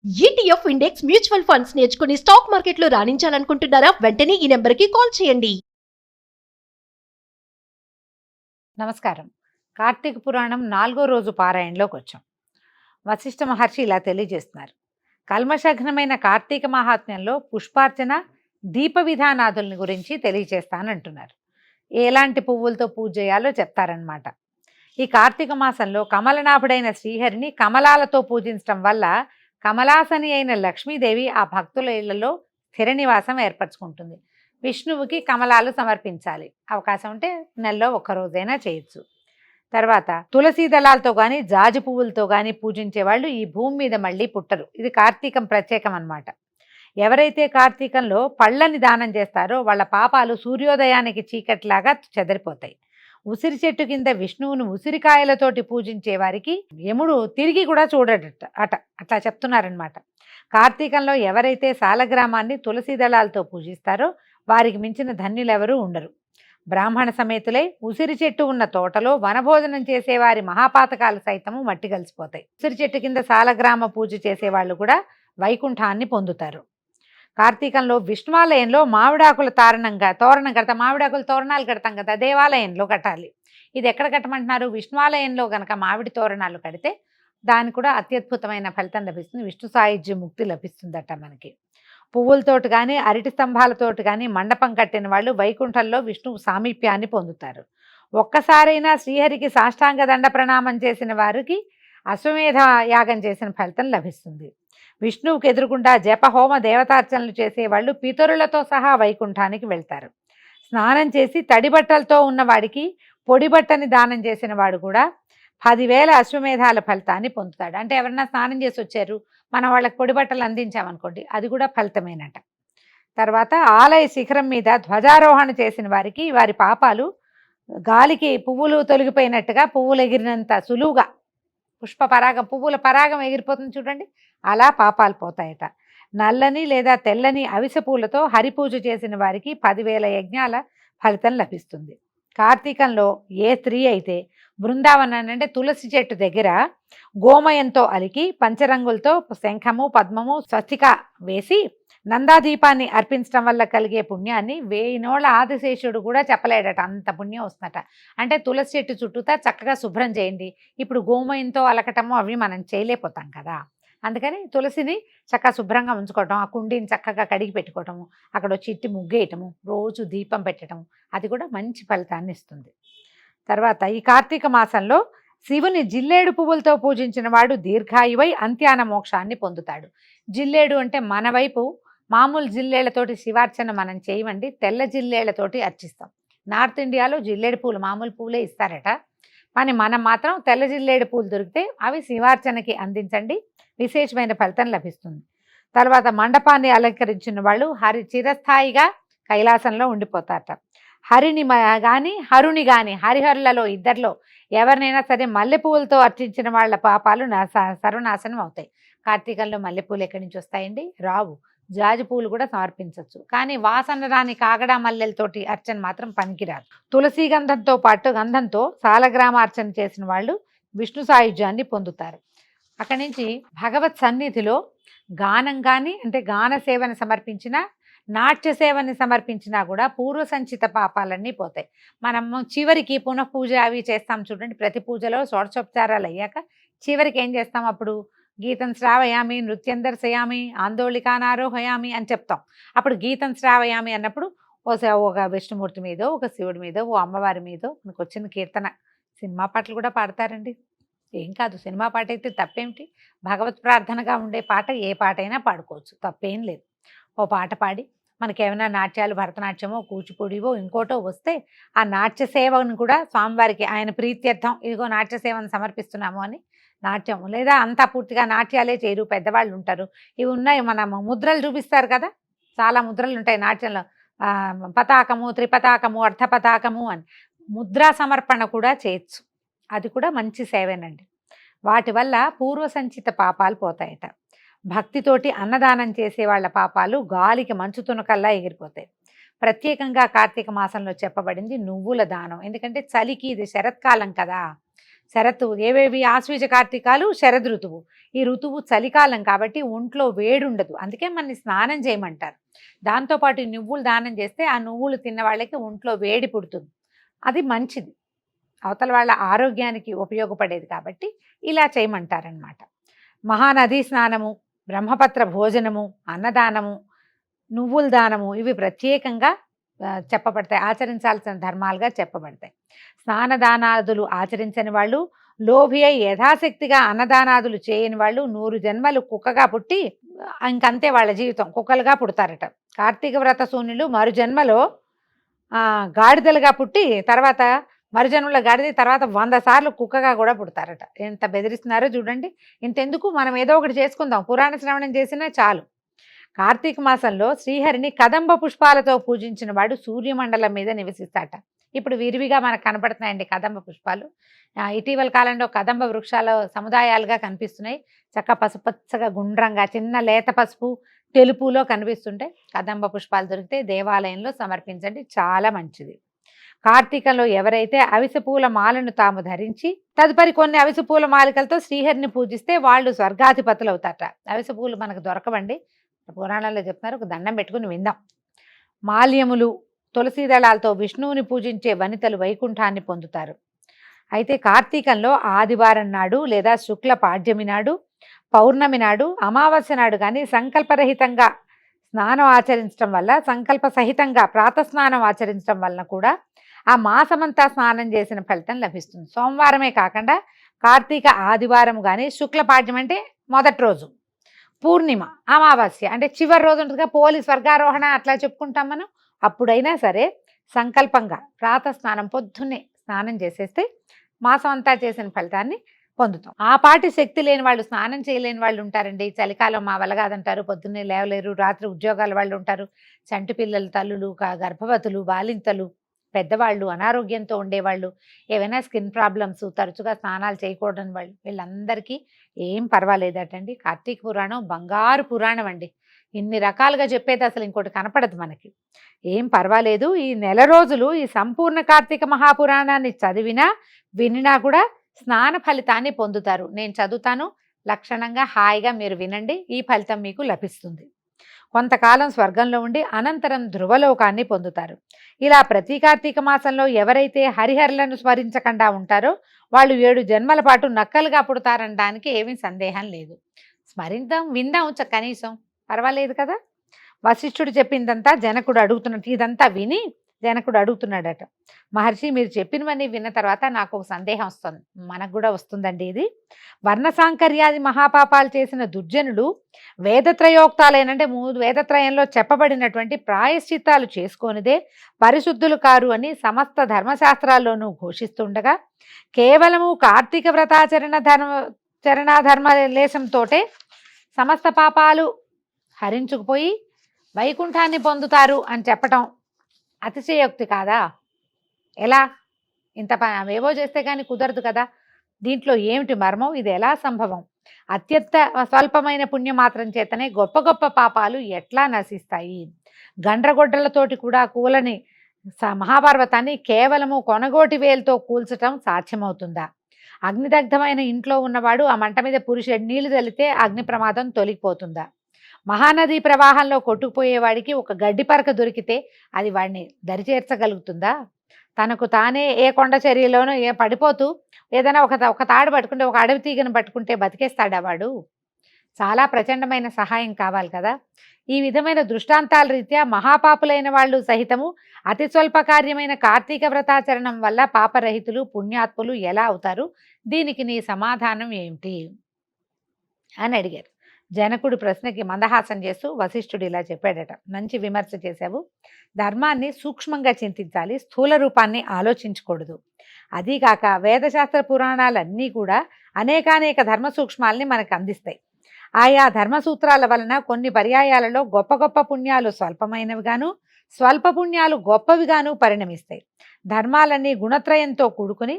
ETF index mutual funds నేర్చుకుని stock మార్కెట్లో రాణించాలనుకుంటున్నారా? వెంటనే ఈ నెంబర్కి కాల్ చేయండి. నమస్కారం. కార్తీక పురాణం 4వ రోజు పారాయణలోకి వచ్చాం. వశిష్ఠ మహర్షి ఇలా తెలియజేస్తున్నారు. కల్మషఘ్నమైన కార్తీక మహాత్మ్యంలో పుష్పార్చన, దీప విధానాదుల్ని గురించి తెలియజేస్తానంటున్నారు. ఎలాంటి పువ్వులతో పూజ చేయాలో చెప్తారనమాట. ఈ కార్తీక మాసంలో కమలనాభుడైన శ్రీహరిని కమలాలతో పూజించడం వల్ల కమలాసని అయిన లక్ష్మీదేవి ఆ భక్తుల ఇళ్లలో స్థిర నివాసం ఏర్పరచుకుంటుంది. విష్ణువుకి కమలాలు సమర్పించాలి. అవకాశం ఉంటే నెలలో ఒక్కరోజైనా చేయొచ్చు. తర్వాత తులసి దళాలతో కానీ జాజి పువ్వులతో కానీ పూజించే వాళ్ళు ఈ భూమి మీద మళ్ళీ పుట్టరు. ఇది కార్తీకం ప్రత్యేకం అన్నమాట. ఎవరైతే కార్తీకంలో పళ్ళని దానం చేస్తారో వాళ్ళ పాపాలు సూర్యోదయానికి చీకట్లాగా చెదిరిపోతాయి. ఉసిరి చెట్టు కింద విష్ణువును ఉసిరికాయలతోటి పూజించే వారికి యముడు తిరిగి కూడా చూడడట అట్లా చెప్తున్నారనమాట. కార్తీకంలో ఎవరైతే సాలగ్రామాన్ని తులసి దళాలతో పూజిస్తారో వారికి మించిన ధన్యులెవరూ ఉండరు. బ్రాహ్మణ సమేతులై ఉసిరి చెట్టు ఉన్న తోటలో వనభోజనం చేసేవారి మహాపాతకాలు సైతము మట్టి కలిసిపోతాయి. ఉసిరి చెట్టు కింద సాలగ్రామ పూజ చేసేవాళ్ళు కూడా వైకుంఠాన్ని పొందుతారు. కార్తీకంలో విష్ణువాలయంలో మామిడాకుల తోరణం కడతాం. మామిడాకుల తోరణాలు కడతాం కదా, దేవాలయంలో కట్టాలి. ఇది ఎక్కడ కట్టమంటున్నారు? విష్ణువాలయంలో కనుక మామిడి తోరణాలు కడితే దానికి కూడా అత్యద్భుతమైన ఫలితం లభిస్తుంది. విష్ణు సాయుధ్య ముక్తి లభిస్తుందట మనకి. పువ్వులతోటి కానీ అరటి స్తంభాలతోటి కానీ మండపం కట్టిన వాళ్ళు వైకుంఠంలో విష్ణువు సామీప్యాన్ని పొందుతారు. ఒక్కసారైనా శ్రీహరికి సాష్టాంగ దండ ప్రణామం చేసిన వారికి అశ్వమేధ యాగం చేసిన ఫలితం లభిస్తుంది. విష్ణువుకి ఎదురుకుండా జపహోమ దేవతార్చనలు చేసేవాళ్ళు పితరులతో సహా వైకుంఠానికి వెళ్తారు. స్నానం చేసి తడి బట్టలతో ఉన్నవాడికి పొడి బట్టని దానం చేసిన వాడు కూడా 10,000 అశ్వమేధాల ఫలితాన్ని పొందుతాడు. అంటే ఎవరన్నా స్నానం చేసి వచ్చారు, మనం వాళ్ళకి పొడి బట్టలు అందించామనుకోండి, అది కూడా ఫలితమేనట. తర్వాత ఆలయ శిఖరం మీద ధ్వజారోహణ చేసిన వారికి వారి పాపాలు గాలికి పువ్వులు తొలగిపోయినట్టుగా పువ్వులు ఎగిరినంత సులువుగా పువ్వుల పరాగం ఎగిరిపోతుంది చూడండి, అలా పాపాలు పోతాయట. నల్లని లేదా తెల్లని అవిసె పూలతో హరిపూజ చేసిన వారికి 10,000 యజ్ఞాల ఫలితం లభిస్తుంది. కార్తీకంలో ఏ స్త్రీ అయితే బృందావనాన్ని అంటే తులసి చెట్టు దగ్గర గోమయంతో అలికి పంచరంగులతో శంఖము పద్మము స్వస్తిక వేసి నందాదీపాన్ని అర్పించడం వల్ల కలిగే పుణ్యాన్ని 1000 ఆదిశేషుడు కూడా చెప్పలేడట, అంత పుణ్యం వస్తుందట. అంటే తులసి చెట్టు చుట్టూతా చక్కగా శుభ్రం చేయండి. ఇప్పుడు గోమయంతో అలకటము అవి మనం చేయలేకపోతాం కదా, అందుకని తులసిని చక్కగా శుభ్రంగా ఉంచుకోవటం, ఆ కుండీని చక్కగా కడిగి పెట్టుకోవటము, అక్కడ చిట్టి ముగ్గేయటము, రోజు దీపం పెట్టడం, అది కూడా మంచి ఫలితాన్ని ఇస్తుంది. తర్వాత ఈ కార్తీక మాసంలో శివుని జిల్లేడు పువ్వులతో పూజించిన వాడు దీర్ఘాయువై అంత్యాన మోక్షాన్ని పొందుతాడు. జిల్లేడు అంటే మన వైపు మామూలు జిల్లేళ్లతోటి శివార్చన మనం చేయమండి, తెల్ల జిల్లేళ్లతోటి అర్చిస్తాం. నార్త్ ఇండియాలో జిల్లేడు పూలు మామూలు పూలే ఇస్తారట, కానీ మనం మాత్రం తెల్ల జిల్లేడు పూలు దొరికితే అవి శివార్చనకి అందించండి, విశేషమైన ఫలితం లభిస్తుంది. తర్వాత మండపాన్ని అలంకరించిన వాళ్ళు చిరస్థాయిగా కైలాసంలో ఉండిపోతారట. హరిని కానీ హరుని కానీ హరిహరులలో ఇద్దరిలో ఎవరినైనా సరే మల్లెపూలతో అర్చించిన వాళ్ళ పాపాలు సర్వనాశనం అవుతాయి. కార్తీకంలో మల్లెపూలు ఎక్కడి నుంచి వస్తాయండి? రావు. జాజి పూలు కూడా సమర్పించవచ్చు, కానీ వాసన రాని కాగడా మల్లెలతోటి అర్చన మాత్రం పనికిరాదు. తులసి గంధంతో పాటు గంధంతో సాలగ్రామార్చన చేసిన వాళ్ళు విష్ణు సాయుధ్యాన్ని పొందుతారు. అక్కడి నుంచి భగవత్ సన్నిధిలో గానం కానీ అంటే గాన సేవని సమర్పించిన, నాట్య సేవని సమర్పించినా కూడా పూర్వ సంచిత పాపాలన్నీ పోతాయి. మనము చివరికి పునఃపూజ అవి చేస్తాం చూడండి, ప్రతి పూజలో షోడశోపచారాలు అయ్యాక చివరికి ఏం చేస్తాం? అప్పుడు గీతం శ్రావయామి, నృత్యం దర్శయామి, ఆందోళికానారోహయామి అని చెప్తాం. అప్పుడు గీతం శ్రావయామి అన్నప్పుడు ఒక విష్ణుమూర్తి మీదో ఒక శివుడి మీదో ఓ అమ్మవారి మీదో మనకు వచ్చిన కీర్తన. సినిమా పాటలు కూడా పాడతారండి, ఏం కాదు. సినిమా పాట అయితే తప్పేమిటి? భగవత్ ప్రార్థనగా ఉండే పాట ఏ పాట అయినా పాడుకోవచ్చు, తప్పేం లేదు. ఓ పాట పాడి మనకేమైనా నాట్యాలు, భరతనాట్యమో కూచిపూడివో ఇంకోటో వస్తే ఆ నాట్య సేవను కూడా స్వామివారికి ఆయన ప్రీత్యర్థం ఇదిగో నాట్య సేవను సమర్పిస్తున్నాము అని నాట్యం, లేదా అంతా పూర్తిగా నాట్యాలే చేయరు, పెద్దవాళ్ళు ఉంటారు. ఇవి ఉన్నాయి, మన ముద్రలు చూపిస్తారు కదా, చాలా ముద్రలు ఉంటాయి నాట్యంలో, పతాకము, త్రిపతాకము, అర్ధపతాకము అని ముద్రా సమర్పణ కూడా చేయొచ్చు. అది కూడా మంచి సేవేనండి. వాటి వల్ల పూర్వ సంచిత పాపాలు పోతాయట. భక్తితోటి అన్నదానం చేసే వాళ్ళ పాపాలు గాలికి మంచు తునకల్లా ఎగిరిపోతాయి. ప్రత్యేకంగా కార్తీక మాసంలో చెప్పబడింది నువ్వుల దానం. ఎందుకంటే చలికి ఇది శరత్కాలం కదా, శరత్తు ఏవేవి ఆశ్వీజ కార్తీకాలు శరద్ ఋతువు. ఈ ఋతువు చలికాలం కాబట్టి ఒంట్లో వేడి ఉండదు, అందుకే మనని స్నానం చేయమంటారు. దాంతోపాటు ఈ నువ్వులు దానం చేస్తే ఆ నువ్వులు తిన్న వాళ్ళకి ఒంట్లో వేడి పుడుతుంది, అది మంచిది, అవతల వాళ్ళ ఆరోగ్యానికి ఉపయోగపడేది కాబట్టి ఇలా చేయమంటారనమాట. మహానదీ స్నానము, బ్రహ్మపత్ర భోజనము, అన్నదానము, నువ్వుల దానము ఇవి ప్రత్యేకంగా చెప్పబడతాయి, ఆచరించాల్సిన ధర్మాలుగా చెప్పబడతాయి. స్నానదానాదులు ఆచరించని వాళ్ళు, లోభి అయి యథాశక్తిగా అన్నదానాదులు చేయని వాళ్ళు 100 జన్మలు కుక్కగా పుట్టి ఇంకంతే వాళ్ళ జీవితం, కుక్కలుగా పుడతారట. కార్తీక వ్రత శూన్యులు మరు జన్మలో గాడిదలుగా పుట్టి తర్వాత మరుజన్మలో గాడిద తర్వాత 100 సార్లు కుక్కగా కూడా పుడతారట. ఎంత బెదిరిస్తున్నారో చూడండి. ఇంతెందుకు, మనం ఏదో ఒకటి చేసుకుందాం, పురాణ శ్రవణం చేసినా చాలు. కార్తీక మాసంలో శ్రీహరిని కదంబ పుష్పాలతో పూజించిన వాడు సూర్యమండలం మీద నివసిస్తాట. ఇప్పుడు విరివిగా మనకు కనపడుతున్నాయండి కదంబ పుష్పాలు. ఇటీవల కాలంలో కదంబ వృక్షాల సముదాయాలుగా కనిపిస్తున్నాయి. చక్క పసుపచ్చగా గుండ్రంగా చిన్న లేత పసుపు తెలుపులో కనిపిస్తుంటే కదంబ పుష్పాలు దొరికితే దేవాలయంలో సమర్పించండి, చాలా మంచిది. కార్తీకంలో ఎవరైతే అవిసె పూల మాలను తాము ధరించి తదుపరి కొన్ని అవిసె పూల మాలికలతో శ్రీహరిని పూజిస్తే వాళ్ళు స్వర్గాధిపతులు అవుతారట. అవిసె పూలు మనకు దొరకవండి, పురాణాల్లో చెప్తున్నారు, ఒక దండం పెట్టుకుని విందాం. మాల్యములు, తులసి దళాలతో విష్ణువుని పూజించే వనితలు వైకుంఠాన్ని పొందుతారు. అయితే కార్తీకంలో ఆదివారం నాడు లేదా శుక్ల పాడ్యమి నాడు, పౌర్ణమి నాడు, అమావాస్య నాడు కానీ సంకల్పరహితంగా స్నానం ఆచరించడం వల్ల, సంకల్ప సహితంగా ప్రాతస్నానం ఆచరించడం వలన కూడా ఆ మాసమంతా స్నానం చేసిన ఫలితం లభిస్తుంది. సోమవారమే కాకుండా కార్తీక ఆదివారం కానీ, శుక్లపాడ్యం అంటే మొదటి రోజు, పూర్ణిమ, అమావాస్య అంటే చివరి రోజు ఉంటుందిగా, పోలి స్వర్గారోహణ అట్లా చెప్పుకుంటాం మనం, అప్పుడైనా సరే సంకల్పంగా ప్రాతస్నానం పొద్దున్నే స్నానం చేసేస్తే మాసం అంతా చేసిన ఫలితాన్ని పొందుతాం. ఆ పాటి శక్తి లేని వాళ్ళు, స్నానం చేయలేని వాళ్ళు ఉంటారండి. చలికాలం మా వల్ల కాదంటారు, పొద్దున్నే లేవలేరు, రాత్రి ఉద్యోగాల వాళ్ళు ఉంటారు, చంటి పిల్లలు, తల్లులు, గర్భవతులు, బాలింతలు, పెద్దవాళ్ళు, అనారోగ్యంతో ఉండేవాళ్ళు, ఏవైనా స్కిన్ ప్రాబ్లమ్స్, తరచుగా స్నానాలు చేయకూడని వాళ్ళు, వీళ్ళందరికీ ఏం పర్వాలేదటండి. కార్తీక పురాణం బంగారు పురాణం అండి. ఇన్ని రకాలుగా చెప్పేది అసలు ఇంకోటి కనపడదు మనకి. ఏం పర్వాలేదు, ఈ నెల రోజులు ఈ సంపూర్ణ కార్తీక మహాపురాణాన్ని చదివినా వినినా కూడా స్నాన ఫలితాన్ని పొందుతారు. నేను చదువుతాను, లక్షణంగా హాయిగా మీరు వినండి, ఈ ఫలితం మీకు లభిస్తుంది. కొంతకాలం స్వర్గంలో ఉండి అనంతరం ధ్రువలోకాన్ని పొందుతారు. ఇలా ప్రతి కార్తీక మాసంలో ఎవరైతే హరిహరులను స్మరించకుండా ఉంటారో వాళ్ళు 7 జన్మల పాటు నక్కలుగా పుడతారనడానికి ఏమీ సందేహం లేదు. స్మరిద్దాం, విందాం, కనీసం పర్వాలేదు కదా. వశిష్ఠుడు చెప్పిందంతా జనకుడు అడుగుతున్నట్టు, ఇదంతా విని జనకుడు అడుగుతున్నాడట, మహర్షి మీరు చెప్పినవన్నీ విన్న తర్వాత నాకు ఒక సందేహం వస్తుంది. మనకు కూడా వస్తుందండి ఇది. వర్ణసాంకర్యాది మహాపాపాలు చేసిన దుర్జనులు వేదత్రయోక్తాలేనంటే 3 వేదత్రయంలో చెప్పబడినటువంటి ప్రాయశ్చిత్తాలు చేసుకొనిదే పరిశుద్ధులు కారు అని సమస్త ధర్మశాస్త్రాల్లోనూ ఘోషిస్తుండగా కేవలము కార్తీక చరణాధర్మ లేశంతోటే సమస్త పాపాలు హరించుకుపోయి వైకుంఠాన్ని పొందుతారు అని చెప్పటం అతిశయోక్తి కాదా? ఎలా? ఇంత అవేవో చేస్తే కానీ కుదరదు కదా. దీంట్లో ఏమిటి మర్మం? ఇది ఎలా సంభవం? అత్యంత స్వల్పమైన పుణ్యమాత్రం చేతనే గొప్ప గొప్ప పాపాలు ఎట్లా నశిస్తాయి? గండ్రగొడ్డలతోటి కూడా కూలని మహాపర్వతాన్ని కేవలము కొనగోటి వేలుతో కూల్చటం సాధ్యమవుతుందా? అగ్నిదగ్ధమైన ఇంట్లో ఉన్నవాడు ఆ మంట మీద పురుషుడు నీళ్లు చల్లితే అగ్ని ప్రమాదం తొలగిపోతుందా? మహానదీ ప్రవాహంలో కొట్టుకుపోయేవాడికి ఒక గడ్డి పరక దొరికితే అది వాడిని దరిచేర్చగలుగుతుందా? తనకు తానే ఏ కొండ చర్యలోనో పడిపోతూ ఏదైనా ఒక తాడు పట్టుకుంటే, ఒక అడవి తీగను పట్టుకుంటే బతికేస్తాడా వాడు? చాలా ప్రచండమైన సహాయం కావాలి కదా. ఈ విధమైన దృష్టాంతాల రీత్యా మహాపాపులైన వాళ్ళు సహితము అతి స్వల్ప కార్యమైన కార్తీక వ్రతాచరణం వల్ల పాపరహితులు, పుణ్యాత్ములు ఎలా అవుతారు? దీనికి నీ సమాధానం ఏమిటి అని అడిగారు. జనకుడు ప్రశ్నకి మందహాసం చేస్తూ వశిష్ఠుడు ఇలా చెప్పాడట, మంచి విమర్శ చేశావు. ధర్మాన్ని సూక్ష్మంగా చింతించాలి, స్థూల రూపాన్ని ఆలోచించకూడదు. అదీకాక వేదశాస్త్ర పురాణాలన్నీ కూడా అనేకానేక ధర్మ సూక్ష్మాలని మనకు అందిస్తాయి. ఆయా ధర్మసూత్రాల వలన కొన్ని పర్యాయాలలో గొప్ప గొప్ప పుణ్యాలు స్వల్పమైనవిగాను, స్వల్ప పుణ్యాలు గొప్పవిగాను పరిణమిస్తాయి. ధర్మాలన్నీ గుణత్రయంతో కూడుకుని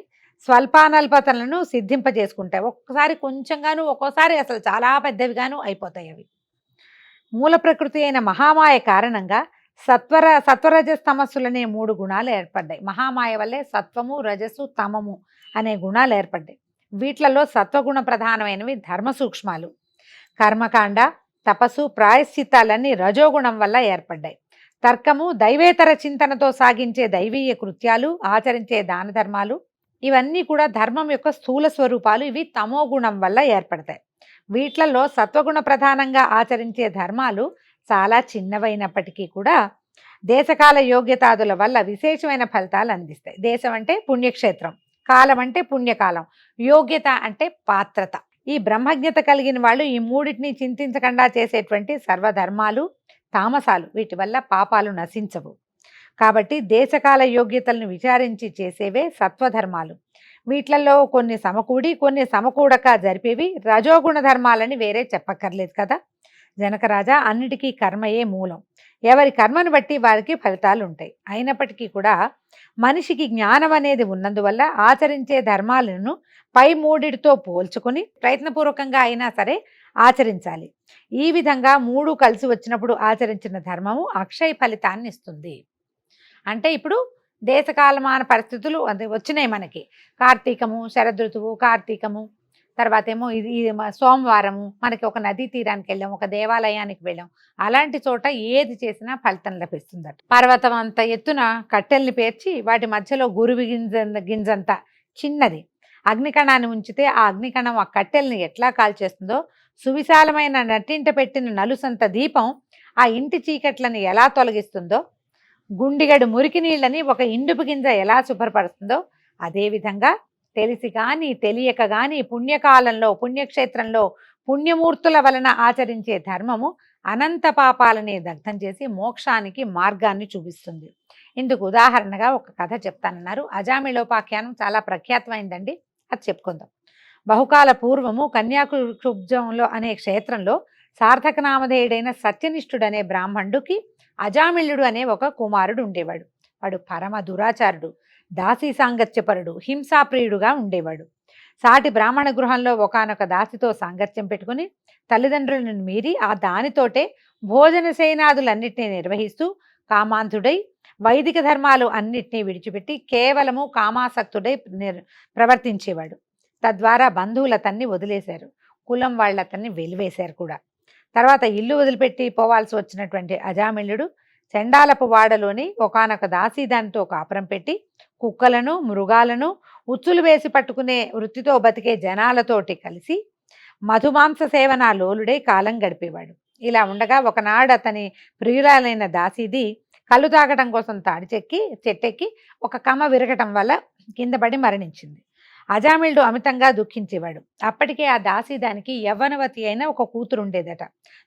స్వల్పానల్పతలను సిద్ధింపజేసుకుంటాయి. ఒక్కసారి కొంచెంగాను, ఒక్కోసారి అసలు చాలా పెద్దవిగాను అయిపోతాయి. అవి మూల ప్రకృతి అయిన మహామాయ కారణంగా సత్వరజస్తమస్సులనే 3 గుణాలు ఏర్పడ్డాయి. మహామాయ వల్లే సత్వము, రజస్సు, తమము అనే గుణాలు ఏర్పడ్డాయి. వీటిలలో సత్వగుణ ప్రధానమైనవి ధర్మ సూక్ష్మాలు. కర్మకాండ, తపస్సు, ప్రాయశ్చిత్తాలన్నీ రజోగుణం వల్ల ఏర్పడ్డాయి. తర్కము, దైవేతర చింతనతో సాగించే దైవీయ కృత్యాలు, ఆచరించే దాన ధర్మాలు, ఇవన్నీ కూడా ధర్మం యొక్క స్థూల స్వరూపాలు. ఇవి తమో గుణం వల్ల ఏర్పడతాయి. వీటిలలో సత్వగుణ ప్రధానంగా ఆచరించే ధర్మాలు చాలా చిన్నవైనప్పటికీ కూడా దేశకాల యోగ్యతాదుల వల్ల విశేషమైన ఫలితాలు అందిస్తాయి. దేశం అంటే పుణ్యక్షేత్రం, కాలం అంటే పుణ్యకాలం, యోగ్యత అంటే పాత్రత. ఈ బ్రహ్మజ్ఞత కలిగిన వాళ్ళు ఈ మూడింటిని చింతించకుండా చేసేటువంటి సర్వధర్మాలు తామసాలు, వీటి వల్ల పాపాలు నశించవు. కాబట్టి దేశకాల యోగ్యతలను విచారించి చేసేవే సత్వధర్మాలు. వీటిలలో కొన్ని సమకూడి కొన్ని సమకూడక జరిపేవి రజోగుణ ధర్మాలని వేరే చెప్పక్కర్లేదు కదా. జనకరాజా, అన్నిటికీ కర్మయే మూలం. ఎవరి కర్మను బట్టి వారికి ఫలితాలు ఉంటాయి. అయినప్పటికీ కూడా మనిషికి జ్ఞానం అనేది ఉన్నందువల్ల ఆచరించే ధర్మాలను పై మూడిటితో పోల్చుకొని ప్రయత్నపూర్వకంగా అయినా సరే ఆచరించాలి. ఈ విధంగా మూడు కలిసి వచ్చినప్పుడు ఆచరించిన ధర్మము అక్షయ ఫలితాన్ని ఇస్తుంది. అంటే ఇప్పుడు దేశకాలమాన పరిస్థితులు వచ్చినాయి మనకి. కార్తీకము, శరదృతువు, కార్తీకము, తర్వాత ఏమో ఇది సోమవారము, మనకి ఒక నదీ తీరానికి వెళ్ళాం, ఒక దేవాలయానికి వెళ్ళాం. అలాంటి చోట ఏది చేసినా ఫలితం లభిస్తుందట. పర్వతం అంత ఎత్తున కట్టెల్ని పేర్చి వాటి మధ్యలో గురువి గింజంత చిన్నది అగ్నికణాన్ని ఉంచితే ఆ అగ్నికణం ఆ కట్టెల్ని ఎట్లా కాల్చేస్తుందో, సువిశాలమైన నట్టింట పెట్టిన నలుసంత దీపం ఆ ఇంటి చీకట్లను ఎలా తొలగిస్తుందో, గుండిగడు మురికి నీళ్ళని ఒక ఇండుపు గింజ ఎలా శుభ్రపడుతుందో, అదేవిధంగా తెలిసి కానీ తెలియక కానీ పుణ్యకాలంలో పుణ్యక్షేత్రంలో పుణ్యమూర్తుల వలన ఆచరించే ధర్మము అనంత పాపాలని దగ్ధం చేసి మోక్షానికి మార్గాన్ని చూపిస్తుంది. ఇందుకు ఉదాహరణగా ఒక కథ చెప్తానన్నారు. అజామిళోపాఖ్యానం చాలా ప్రఖ్యాతమైందండి, అది చెప్పుకుందాం. బహుకాల పూర్వము కన్యాకుబ్జంలో అనే క్షేత్రంలో సార్థక నామధేయుడైన సత్యనిష్ఠుడనే బ్రాహ్మణుడికి అజామిళుడు అనే ఒక కుమారుడు ఉండేవాడు. వాడు పరమ దురాచారుడు, దాసీ సాంగత్యపరుడు, హింసాప్రియుడుగా ఉండేవాడు. సాటి బ్రాహ్మణ గృహంలో ఒకానొక దాసితో సాంగత్యం పెట్టుకుని తల్లిదండ్రులను మీరి ఆ దానితోటే భోజన శయనాదులన్నింటినీ నిర్వహిస్తూ కామాంధుడై వైదిక ధర్మాలు అన్నిటినీ విడిచిపెట్టి కేవలము కామాసక్తుడై ప్రవర్తించేవాడు. తద్వారా బంధువులతన్ని వదిలేశారు, కులం వాళ్ళతన్ని వెలివేశారు కూడా. తర్వాత ఇల్లు వదిలిపెట్టి పోవాల్సి వచ్చినటువంటి అజామిళుడు చండాలపు వాడలోని ఒకానొక దాసీదానితో కాపురం పెట్టి కుక్కలను, మృగాలను ఉచ్చులు వేసి పట్టుకునే వృత్తితో బతికే జనాలతోటి కలిసి మధుమాంస సేవన లోలుడై కాలం గడిపేవాడు. ఇలా ఉండగా ఒకనాడు అతని ప్రియురాలైన దాసీది కళ్ళు తాగటం కోసం చెట్టెక్కి ఒక కమ్మ విరగటం వల్ల కింద పడి మరణించింది. అజామిళుడు అమితంగా దుఃఖించేవాడు. అప్పటికే ఆ దాసీదానికి యవ్వనవతి అయిన ఒక కూతురు ఉండేదట.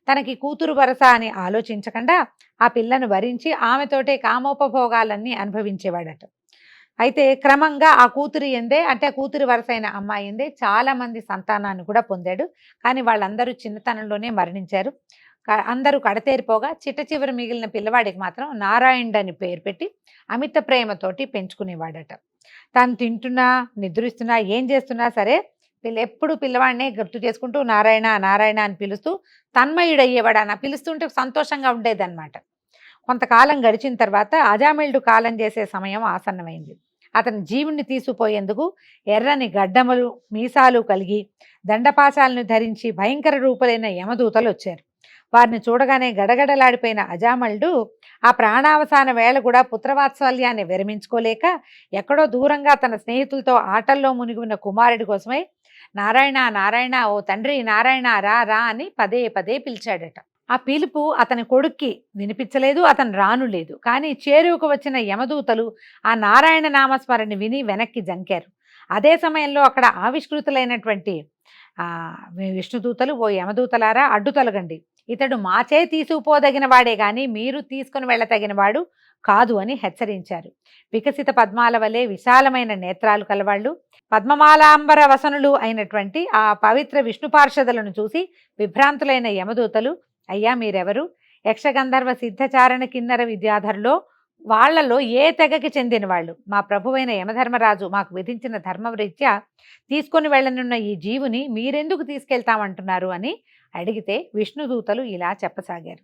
తనకి కూతురు వరస అని ఆలోచించకుండా ఆ పిల్లను వరించి ఆమెతోటే కామోపభోగాలన్నీ అనుభవించేవాడట. అయితే క్రమంగా ఆ కూతురు ఎందే, అంటే కూతురు వరసైన అమ్మాయి ఎందే చాలా మంది సంతానాన్ని కూడా పొందాడు. కానీ వాళ్ళందరూ చిన్నతనంలోనే మరణించారు. అందరూ కడతేరిపోగా చిట్ట మిగిలిన పిల్లవాడికి మాత్రం నారాయణుడు అని పేరు పెట్టి అమిత ప్రేమతోటి పెంచుకునేవాడట. తాను తింటున్నా, నిద్రిస్తున్నా, ఏం చేస్తున్నా సరే ఎప్పుడు పిల్లవాడినే గుర్తు చేసుకుంటూ నారాయణ నారాయణ అని పిలుస్తూ తన్మయుడయ్యేవాడు. అన్న పిలుస్తుంటే సంతోషంగా ఉండేదన్నమాట. కొంతకాలం గడిచిన తర్వాత అజామిళుడు కాలం చేసే సమయం ఆసన్నమైంది. అతని జీవుణ్ణి తీసుకుపోయేందుకు ఎర్రని గడ్డములు, మీసాలు కలిగి దండపాశాలను ధరించి భయంకర రూపులైన యమదూతలు వచ్చారు. వారిని చూడగానే గడగడలాడిపోయిన అజామిళుడు ఆ ప్రాణావసాన వేళ కూడా పుత్రవాత్సల్యాన్ని విరమించుకోలేక ఎక్కడో దూరంగా తన స్నేహితులతో ఆటల్లో మునిగి ఉన్న కుమారుడి కోసమై నారాయణ నారాయణ, ఓ తండ్రి నారాయణ రా రా అని పదే పదే పిలిచాడట. ఆ పిలుపు అతని కొడుక్కి వినిపించలేదు, అతను రానులేదు. కానీ చేరువకు వచ్చిన యమదూతలు ఆ నారాయణ నామస్మరణి విని వెనక్కి జంకారు. అదే సమయంలో అక్కడ ఆవిష్కృతులైనటువంటి విష్ణుదూతలు, ఓ యమదూతలారా అడ్డు తొలగండి, ఇతడు మాచే తీసుకుపోదగిన వాడే గాని మీరు తీసుకుని వెళ్ళతగిన వాడు కాదు అని హెచ్చరించారు. వికసిత పద్మాల వలె విశాలమైన నేత్రాలు కలవాళ్ళు, పద్మమాలాంబర వసనులు అయినటువంటి ఆ పవిత్ర విష్ణు పార్షదులను చూసి విభ్రాంతులైన యమదూతలు, అయ్యా మీరెవరు? యక్షగంధర్వ సిద్ధచారణ కిన్నర విద్యాధరులో వాళ్లలో ఏ తెగకి చెందిన వాళ్ళు? మా ప్రభువైన యమధర్మరాజు మాకు విధించిన ధర్మరీత్యా తీసుకొని వెళ్ళనున్న ఈ జీవుని మీరెందుకు తీసుకెళ్తామంటున్నారు అని అడిగితే విష్ణుదూతలు ఇలా చెప్పసాగారు.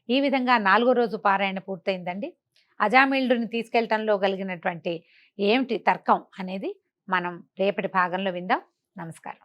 ఈ విధంగా 4వ రోజు పారాయణ పూర్తయిందండి. అజామిళుడిని తీసుకెళ్లటంలో కలిగినటువంటి ఏమిటి తర్కం అనేది మనం రేపటి భాగంలో విందాం. నమస్కారం.